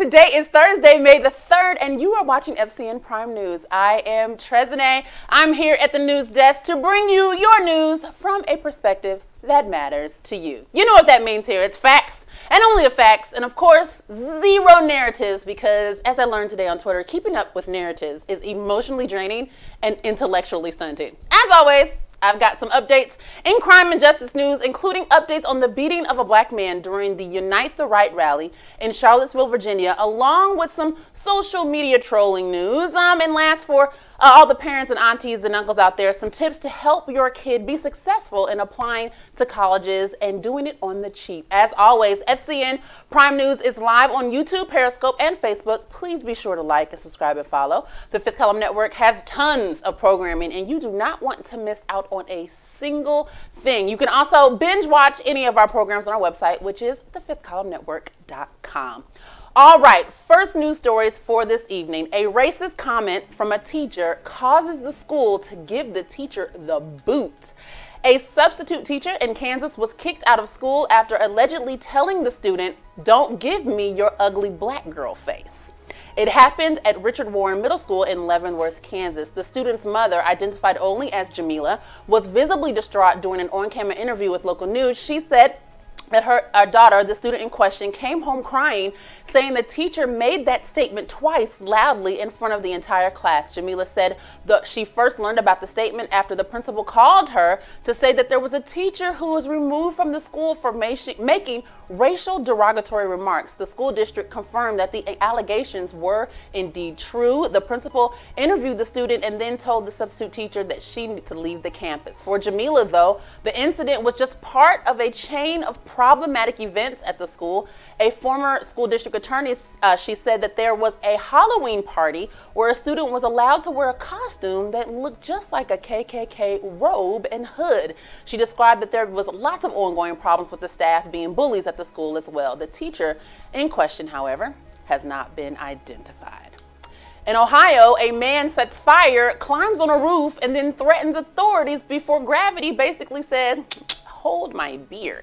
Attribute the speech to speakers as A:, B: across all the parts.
A: Today is Thursday, May the 3rd, and you are watching FCN Prime News. I am Trezene. I'm here at the news desk to bring you your news from a perspective that matters to you. You know what that means here. It's facts, and only the facts, and of course, zero narratives, because as I learned today on Twitter, keeping up with narratives is emotionally draining and intellectually stunted. As always, I've got some updates in crime and justice news, including updates on the beating of a black man during the Unite the Right rally in Charlottesville, Virginia, along with some social media trolling news. And last, for all the parents and aunties and uncles out there, some tips to help your kid be successful in applying to colleges and doing it on the cheap. As always, FCN Prime News is live on YouTube, Periscope, and Facebook. Please be sure to like and subscribe and follow. The Fifth Column Network has tons of programming, and you do not want to miss out on a single thing. You can also binge watch any of our programs on our website, which is thefifthcolumnnetwork.com. All right, first news stories for this evening. A racist comment from a teacher causes the school to give the teacher the boot. A substitute teacher in Kansas was kicked out of school after allegedly telling the student, "Don't give me your ugly black girl face." It happened at Richard Warren Middle School in Leavenworth, Kansas. The student's mother, identified only as Jamila, was visibly distraught during an on-camera interview with local news. She said that her daughter, the student in question, came home crying, saying the teacher made that statement twice loudly in front of the entire class. Jamila said she first learned about the statement after the principal called her to say that there was a teacher who was removed from the school for making racial derogatory remarks. The school district confirmed that the allegations were indeed true. The principal interviewed the student and then told the substitute teacher that she needed to leave the campus. For Jamila, though, the incident was just part of a chain of problematic events at the school. A former school district attorney, she said that there was a Halloween party where a student was allowed to wear a costume that looked just like a KKK robe and hood. She described that there was lots of ongoing problems with the staff being bullies at the school as well. The teacher in question, however, has not been identified. In Ohio, a man sets fire, climbs on a roof, and then threatens authorities before gravity basically says, "Hold my beer."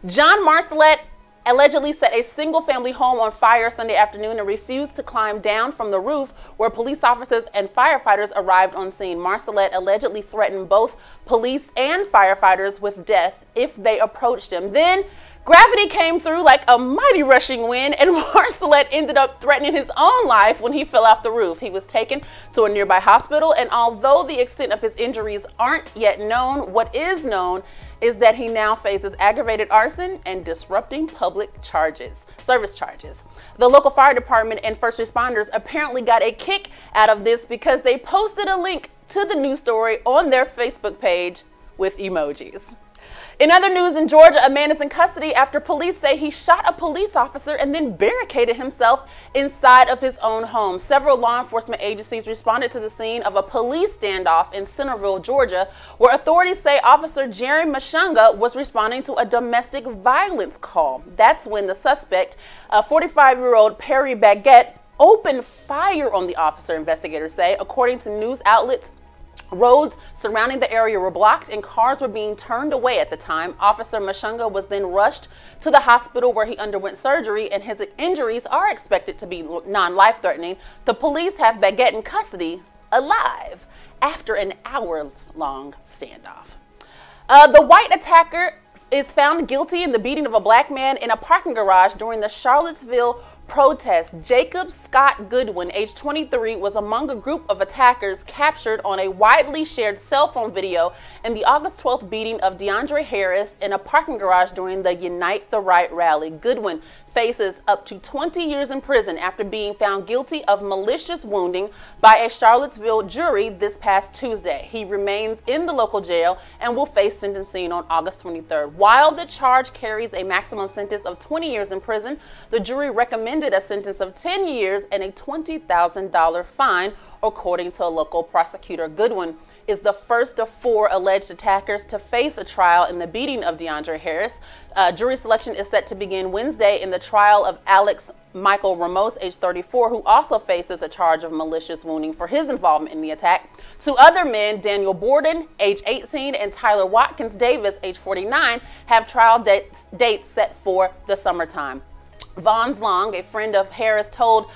A: John Marcellet allegedly set a single-family home on fire Sunday afternoon and refused to climb down from the roof, where police officers and firefighters arrived on scene. Marcellet allegedly threatened both police and firefighters with death if they approached him. Then gravity came through like a mighty rushing wind, and Marcellet ended up threatening his own life when he fell off the roof. He was taken to a nearby hospital, and although the extent of his injuries aren't yet known, what is known is that he now faces aggravated arson and disrupting public service charges. The local fire department and first responders apparently got a kick out of this because they posted a link to the news story on their Facebook page with emojis. In other news, in Georgia, a man is in custody after police say he shot a police officer and then barricaded himself inside of his own home. Several law enforcement agencies responded to the scene of a police standoff in Centerville, Georgia, where authorities say Officer Jerry Mashunga was responding to a domestic violence call. That's when the suspect, a 45-year-old Perry Baguette, opened fire on the officer, investigators say. According to news outlets, roads surrounding the area were blocked and cars were being turned away at the time. Officer Mashunga was then rushed to the hospital where he underwent surgery, and his injuries are expected to be non-life-threatening. The police have Baguette in custody alive after an hour-long standoff. The white attacker is found guilty in the beating of a black man in a parking garage during the Charlottesville protest. Jacob Scott Goodwin, age 23, was among a group of attackers captured on a widely shared cell phone video in the August 12th beating of DeAndre Harris in a parking garage during the Unite the Right rally. Goodwin faces up to 20 years in prison after being found guilty of malicious wounding by a Charlottesville jury this past Tuesday. He remains in the local jail and will face sentencing on August 23rd. While the charge carries a maximum sentence of 20 years in prison, the jury recommended a sentence of 10 years and a $20,000 fine, according to a local prosecutor. Goodwin is the first of 4 alleged attackers to face a trial in the beating of DeAndre Harris. Jury selection is set to begin Wednesday in the trial of Alex Michael Ramos, age 34, who also faces a charge of malicious wounding for his involvement in the attack. 2 other men, Daniel Borden, age 18, and Tyler Watkins Davis, age 49, have trial dates set for the summertime. Vons Long, a friend of Harris, told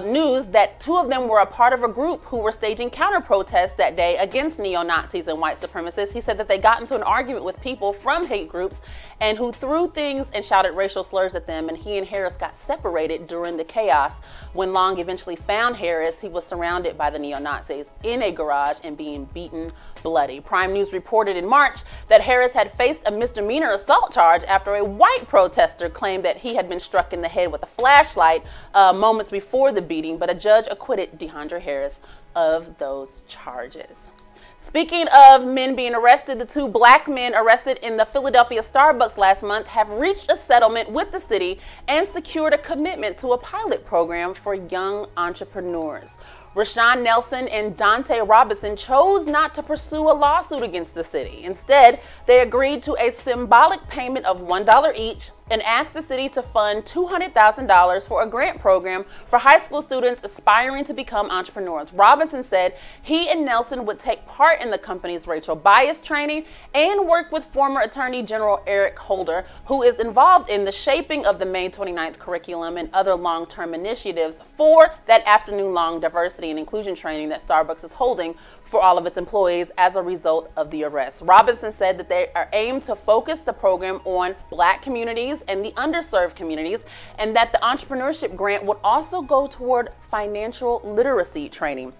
A: News that two of them were a part of a group who were staging counter-protests that day against neo-Nazis and white supremacists. He said that they got into an argument with people from hate groups and who threw things and shouted racial slurs at them, and he and Harris got separated during the chaos. When Long eventually found Harris, he was surrounded by the neo-Nazis in a garage and being beaten bloody. Prime News reported in March that Harris had faced a misdemeanor assault charge after a white protester claimed that he had been struck in the head with a flashlight moments before the beating, but a judge acquitted DeAndre Harris of those charges. Speaking of men being arrested, the two black men arrested in the Philadelphia Starbucks last month have reached a settlement with the city and secured a commitment to a pilot program for young entrepreneurs. Rashawn Nelson and Dante Robinson chose not to pursue a lawsuit against the city. Instead, they agreed to a symbolic payment of $1 each and asked the city to fund $200,000 for a grant program for high school students aspiring to become entrepreneurs. Robinson said he and Nelson would take part in the company's racial bias training and work with former Attorney General Eric Holder, who is involved in the shaping of the May 29th curriculum and other long-term initiatives for that afternoon-long diversity and inclusion training that Starbucks is holding for all of its employees as a result of the arrest. Robinson said that they are aimed to focus the program on black communities and the underserved communities, and that the entrepreneurship grant would also go toward financial literacy training.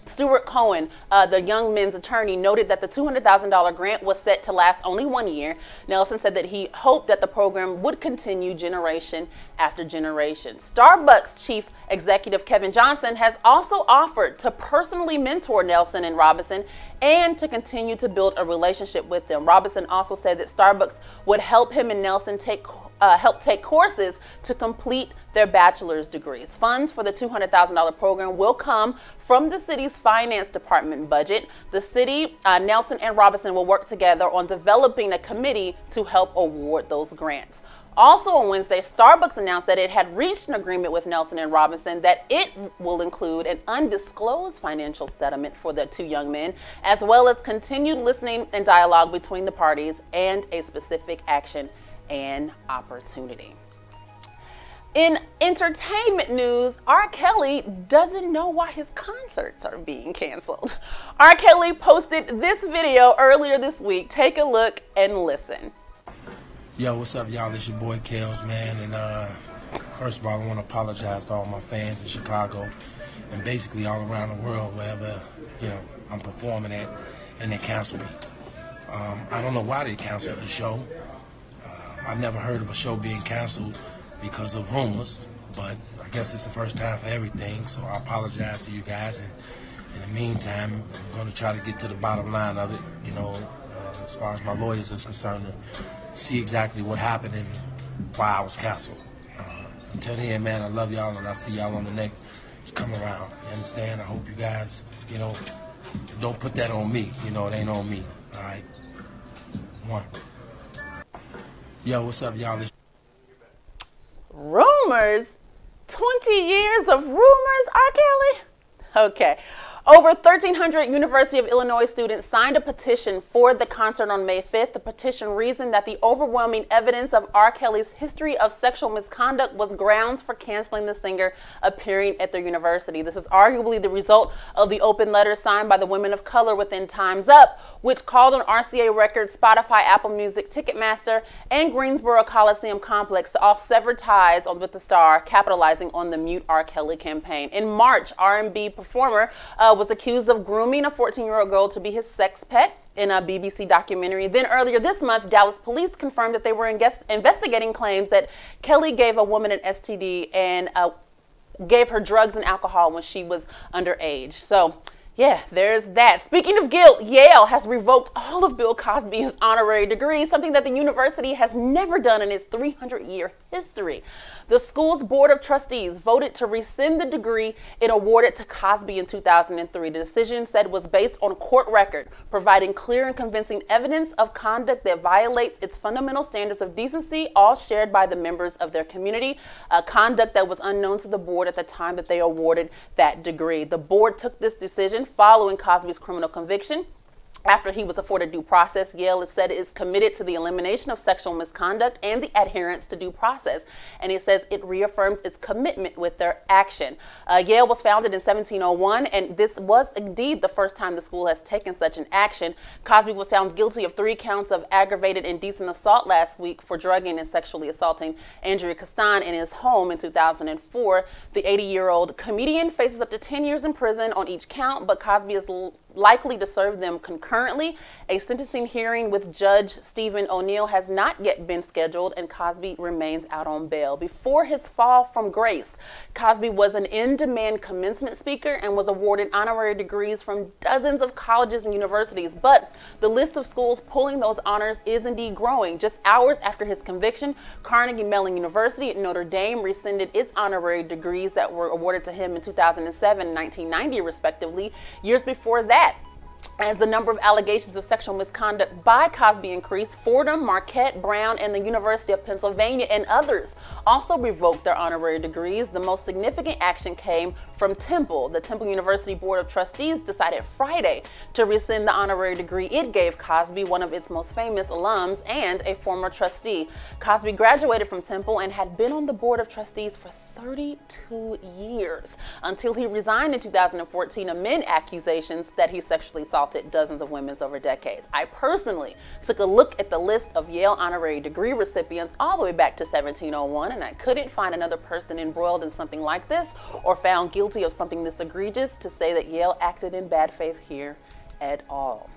A: Stuart Cohen, the young men's attorney, noted that the $200,000 grant was set to last only 1 year. Nelson said that he hoped that the program would continue generation after generation. Starbucks chief executive Kevin Johnson has also offered to personally mentor Nelson and Robinson and to continue to build a relationship with them. Robinson also said that Starbucks would help him and Nelson help take courses to complete their bachelor's degrees. Funds for the $200,000 program will come from the city's finance department budget. The city, Nelson and Robinson will work together on developing a committee to help award those grants. Also on Wednesday, Starbucks announced that it had reached an agreement with Nelson and Robinson that it will include an undisclosed financial settlement for the two young men, as well as continued listening and dialogue between the parties and a specific action and opportunity. In entertainment news, R. Kelly doesn't know why his concerts are being canceled. R. Kelly posted this video earlier this week. Take a look and listen.
B: Yo, what's up, y'all? It's your boy Kels, man. And first of all, I want to apologize to all my fans in Chicago and basically all around the world, wherever I'm performing at, and they cancel me. I don't know why they canceled the show. I never heard of a show being canceled because of rumors, but I guess it's the first time for everything, so I apologize to you guys, and in the meantime, I'm going to try to get to the bottom line of it, as far as my lawyers is concerned, to see exactly what happened and why I was canceled. Until then, man, I love y'all, and I'll see y'all on the next come around. You understand? I hope you guys, don't put that on me. It ain't on me, all right? One. Yo, what's up, y'all?
A: Rumors? 20 years of rumors, R. Kelly? Okay. Over 1,300 University of Illinois students signed a petition for the concert on May 5th. The petition reasoned that the overwhelming evidence of R. Kelly's history of sexual misconduct was grounds for canceling the singer appearing at their university. This is arguably the result of the open letter signed by the women of color within Time's Up, which called on RCA Records, Spotify, Apple Music, Ticketmaster, and Greensboro Coliseum Complex to all sever ties with the star, capitalizing on the Mute R. Kelly campaign. In March, R&B performer was accused of grooming a 14-year-old girl to be his sex pet in a BBC documentary. Then earlier this month, Dallas police confirmed that they were investigating claims that Kelly gave a woman an STD and gave her drugs and alcohol when she was underage. So yeah, there's that. Speaking of guilt, Yale has revoked all of Bill Cosby's honorary degrees, something that the university has never done in its 300-year history. The school's board of trustees voted to rescind the degree it awarded to Cosby in 2003. The decision said was based on court record, providing clear and convincing evidence of conduct that violates its fundamental standards of decency, all shared by the members of their community, conduct that was unknown to the board at the time that they awarded that degree. The board took this decision following Cosby's criminal conviction After he was afforded due process, Yale is said is committed to the elimination of sexual misconduct and the adherence to due process. And it says it reaffirms its commitment with their action. Yale was founded in 1701, and this was indeed the first time the school has taken such an action. Cosby was found guilty of 3 counts of aggravated indecent assault last week for drugging and sexually assaulting Andrea Castan in his home in 2004. The 80-year-old comedian faces up to 10 years in prison on each count, but Cosby is likely to serve them concurrently. A sentencing hearing with Judge Stephen O'Neill has not yet been scheduled, and Cosby remains out on bail. Before his fall from grace, Cosby was an in-demand commencement speaker and was awarded honorary degrees from dozens of colleges and universities. But the list of schools pulling those honors is indeed growing. Just hours after his conviction, Carnegie Mellon University at Notre Dame rescinded its honorary degrees that were awarded to him in 2007 and 1990, respectively. Years before that, as the number of allegations of sexual misconduct by Cosby increased, Fordham, Marquette, Brown, and the University of Pennsylvania and others also revoked their honorary degrees. The most significant action came from Temple. The Temple University Board of Trustees decided Friday to rescind the honorary degree it gave Cosby, one of its most famous alums and a former trustee. Cosby graduated from Temple and had been on the Board of Trustees for 32 years until he resigned in 2014 amid accusations that he sexually assaulted dozens of women over decades. I personally took a look at the list of Yale honorary degree recipients all the way back to 1701, and I couldn't find another person embroiled in something like this or found guilty of something this egregious to say that Yale acted in bad faith here at all.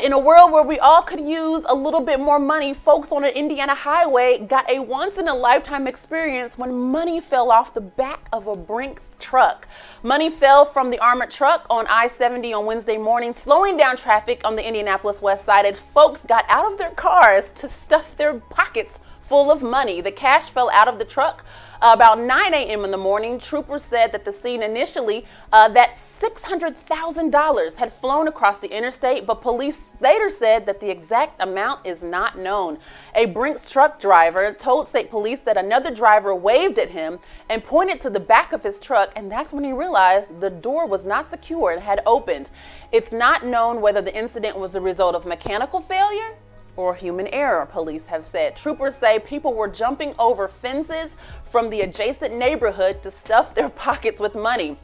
A: In a world where we all could use a little bit more money, folks on an Indiana highway got a once-in-a-lifetime experience when money fell off the back of a Brinks truck. Money fell from the armored truck on I-70 on Wednesday morning, slowing down traffic on the Indianapolis West Side as folks got out of their cars to stuff their pockets full of money. The cash fell out of the truck about 9 a.m. in the morning. Troopers said that the scene initially, that $600,000 had flown across the interstate, but police later said that the exact amount is not known. A Brinks truck driver told state police that another driver waved at him and pointed to the back of his truck, and that's when he realized the door was not secure and had opened. It's not known whether the incident was the result of mechanical failure or human error, police have said. Troopers say people were jumping over fences from the adjacent neighborhood to stuff their pockets with money.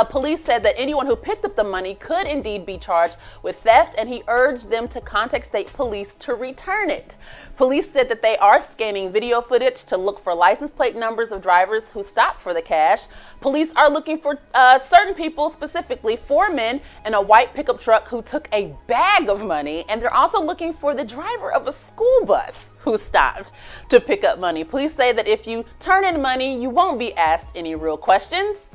A: Police said that anyone who picked up the money could indeed be charged with theft, and he urged them to contact state police to return it. Police said that they are scanning video footage to look for license plate numbers of drivers who stopped for the cash. Police are looking for certain people, specifically 4 men in a white pickup truck who took a bag of money, and they're also looking for the driver of a school bus who stopped to pick up money. Police say that if you turn in money, you won't be asked any real questions.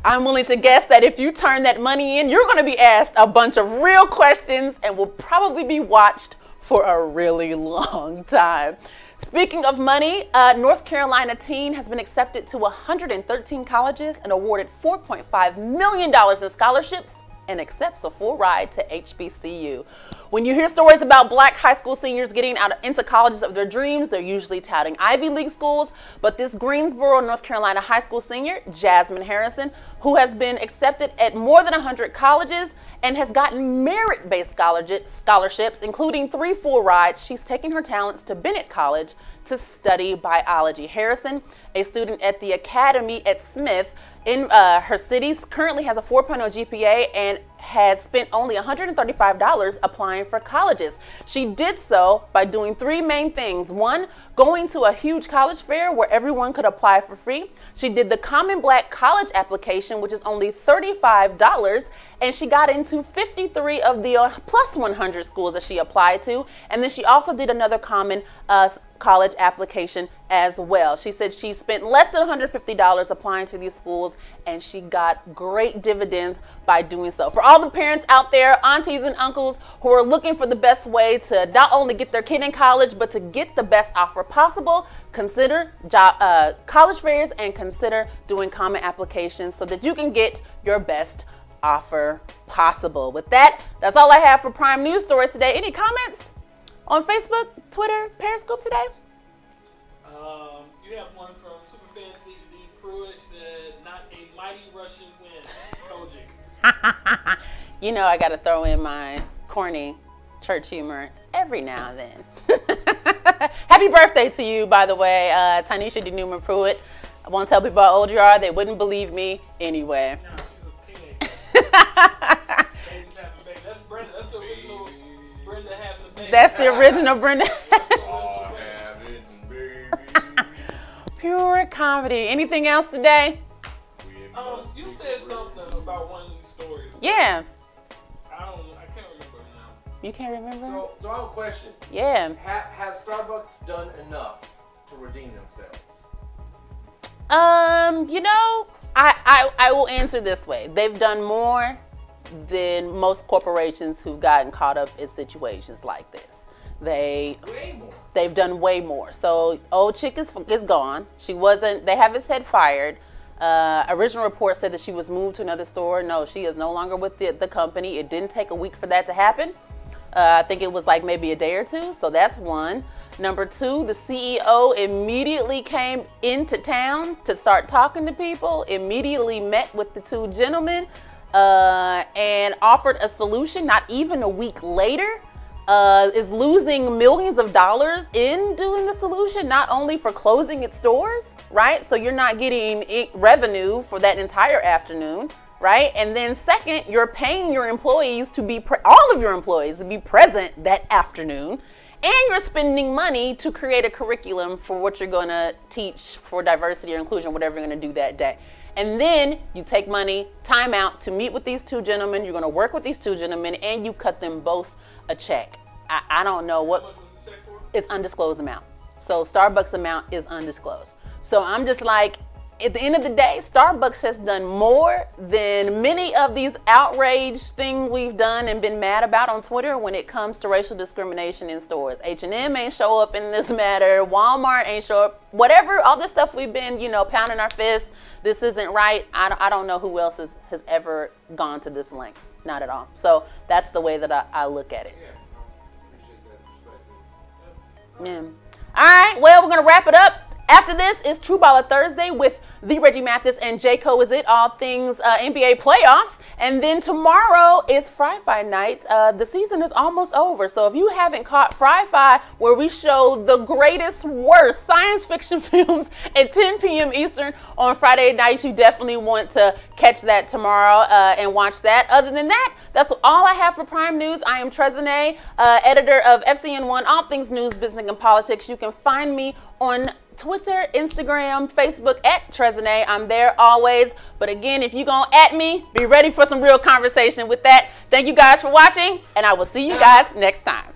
A: I'm willing to guess that if you turn that money in, you're going to be asked a bunch of real questions and will probably be watched for a really long time. Speaking of money, North Carolina teen has been accepted to 113 colleges and awarded $4.5 million in scholarships and accepts a full ride to HBCU. When you hear stories about black high school seniors getting into colleges of their dreams, they're usually touting Ivy League schools, but this Greensboro, North Carolina high school senior, Jasmine Harrison, who has been accepted at more than 100 colleges and has gotten merit-based scholarships, including 3 full rides, she's taking her talents to Bennett College to study biology. Harrison, a student at the Academy at Smith in her city, currently has a 4.0 GPA and has spent only $135 applying for colleges. She did so by doing 3 main things. 1, going to a huge college fair where everyone could apply for free. She did the Common Black College application, which is only $35, and she got into 53 of the plus 100 schools that she applied to. And then she also did another common college application as well. She said she spent less than $150 applying to these schools, and she got great dividends by doing so. For all the parents out there, aunties and uncles who are looking for the best way to not only get their kid in college, but to get the best offer possible, consider college fairs and consider doing common applications so that you can get your best offer possible. With that, that's all I have for Prime News Stories today. Any comments on Facebook, Twitter, Periscope today?
C: You have one from Superfan Lisa D. Pruitt, said, not a mighty Russian wind. Kojic.
A: You know I got to throw in my corny church humor every now and then. Happy birthday to you, by the way, Tanisha D. Newman Pruitt. I won't tell people how old you are. They wouldn't believe me anyway.
C: No, she's a teenager. That's Brenda. That's the original Brenda having a baby.
A: That's the original Brenda. Pure comedy. Anything else today?
C: You said something about one of these stories.
A: Yeah.
C: I can't remember now.
A: You can't remember?
D: So I have a question.
A: Yeah.
D: Has Starbucks done enough to redeem themselves?
A: You know, I will answer this way. They've done more than most corporations who've gotten caught up in situations like this. They've done way more. So old chick is gone. They haven't said fired. Original report said that she was moved to another store. No, she is no longer with the company. It didn't take a week for that to happen. I think it was like maybe a day or two. So that's one. Number two, the CEO immediately came into town to start talking to people, immediately met with the two gentlemen, and offered a solution. Not even a week later, is losing millions of dollars in doing the solution, not only for closing its stores, right? So you're not getting revenue for that entire afternoon, right? And then second, you're paying your employees to be, all of your employees to be present that afternoon. And you're spending money to create a curriculum for what you're going to teach for diversity or inclusion, whatever you're going to do that day. And then you take money, time out to meet with these two gentlemen. You're going to work with these two gentlemen, and you cut them both a check. I don't know what.
C: How much was the check for?
A: It's undisclosed amount. So Starbucks amount is undisclosed. So I'm just like, at the end of the day, Starbucks has done more than many of these outrage things we've done and been mad about on Twitter when it comes to racial discrimination in stores. H&M ain't show up in this matter. Walmart ain't show up. Whatever, all this stuff we've been, pounding our fists. This isn't right. I don't know who else has ever gone to this lengths. Not at all. So that's the way that I look at it.
D: Yeah, I appreciate that perspective.
A: Yeah. All right. Well, we're going to wrap it up. After this is True Baller Thursday with the Reggie Mathis and J. Cole Is It, all things NBA playoffs. And then tomorrow is Fry Fi night. The season is almost over. So if you haven't caught Fry Fi, where we show the greatest, worst science fiction films at 10 p.m. Eastern on Friday nights, you definitely want to catch that tomorrow and watch that. Other than that, that's all I have for Prime News. I am Trezene, editor of FCN1, all things news, business, and politics. You can find me on Twitter, Instagram, Facebook at Trezene. I'm there always. But again, if you're going to at me, be ready for some real conversation with that. Thank you guys for watching, and I will see you guys next time.